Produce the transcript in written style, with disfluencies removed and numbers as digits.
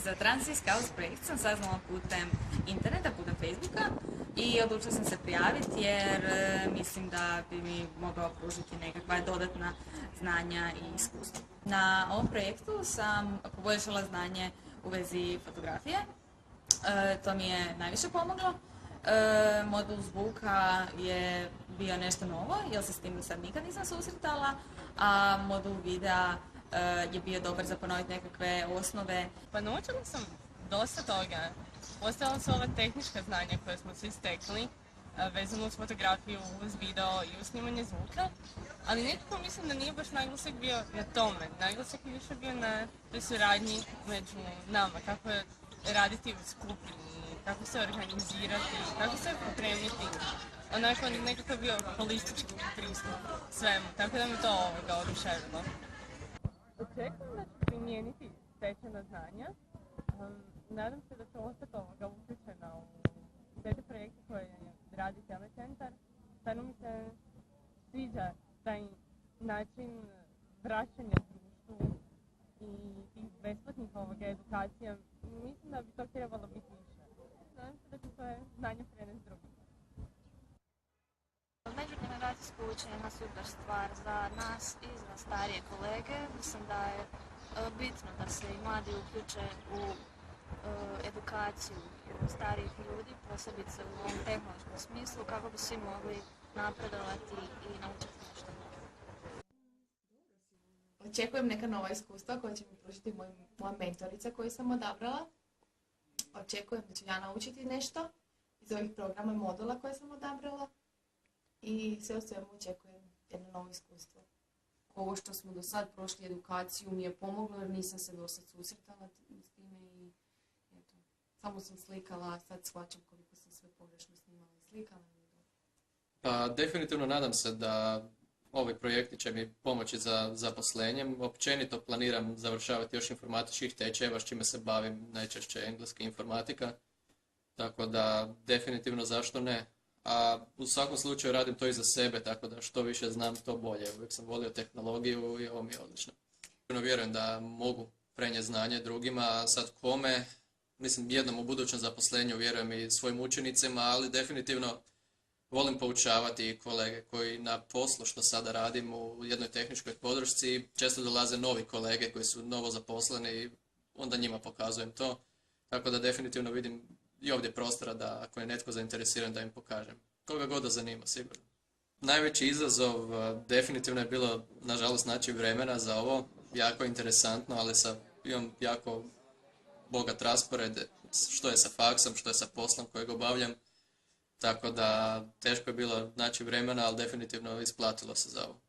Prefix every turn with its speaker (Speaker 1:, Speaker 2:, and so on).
Speaker 1: Za Transi Scouts projekt sam saznala putem interneta, putem Facebooka i odlučila sam se prijaviti jer mislim da bi mi mogao pružiti nekakva dodatna znanja i iskustva. Na ovom projektu sam poboljšala znanje u vezi fotografije. To mi je najviše pomoglo. Modul zvuka je bio nešto novo jer se s tim do sad nikad nisam susretala, a modul videa je bio dobar za ponoviti nekakve osnove.
Speaker 2: Pa naučila sam dosta toga. Ostala su ova tehnička znanja koje smo svi stekli, vezano uz fotografiju, uz video i uz snimanje zvuka, ali nekako mislim da nije baš naglasak bio na tome. Naglasak je više bio na toj suradnji među nama, kako je raditi u skupini, kako se organizirati, kako se pripremiti. Onako nekako je bio holistički pristup svemu, tako da me to oduševilo. Očekujem da ću primijeniti stečena znanja. Nadam se da ću ostati uključena u sve te projekte koje radi Telecentar. Stvarno mi se sviđa taj način vraćanja društvu i tih besplatnih edukacija. Mislim da bi to trebalo biti više. Nadam se da ću svoje znanje prenesti drugima.
Speaker 3: Međugeneracijsko učenje je super stvar za nas i za starije kolege. Mislim da je bitno da se i mladi uključe u edukaciju starijih ljudi, posebice u ovom tehnološkom smislu, kako bi svi mogli napredovati i naučiti nešto novo.
Speaker 4: Očekujem neka nova iskustva koja će mi pružiti moja mentorica koju sam odabrala. Očekujem da ću ja naučiti nešto iz ovih programa i modula koje sam odabrala. I sve u svemu očekujem jedno novo iskustvo.
Speaker 5: Ovo što smo do sad prošli edukaciju mi je pomoglo jer nisam se do sad susretala s time i eto, samo sam slikala, a sad shvaćam koliko sam sve pogrešno snimala i slikala.
Speaker 6: Pa definitivno nadam se da ovi projekti će mi pomoći za zaposlenjem. Općenito planiram završavati još informatičkih tečajeva s čime se bavim, najčešće engleska informatika. Tako da definitivno zašto ne. A u svakom slučaju radim to i za sebe, tako da što više znam to bolje. Uvijek sam volio tehnologiju i ovo mi je odlično. Vjerujem da mogu prenijeti znanje drugima, a sad kome, mislim jednom u budućem zaposlenju vjerujem i svojim učenicima, ali definitivno volim poučavati kolege koji na poslu što sada radim u jednoj tehničkoj podršci, često dolaze novi kolege koji su novo zaposleni i onda njima pokazujem to. Tako da definitivno vidim i ovdje prostora da ako je netko zainteresiran da im pokažem. Koga god da zanima, sigurno. Najveći izazov definitivno je bilo, nažalost, naći vremena za ovo. Jako interesantno, ali imam jako bogat raspored, što je sa faksom, što je sa poslom kojeg obavljam. Tako da teško je bilo naći vremena, ali definitivno isplatilo se za ovo.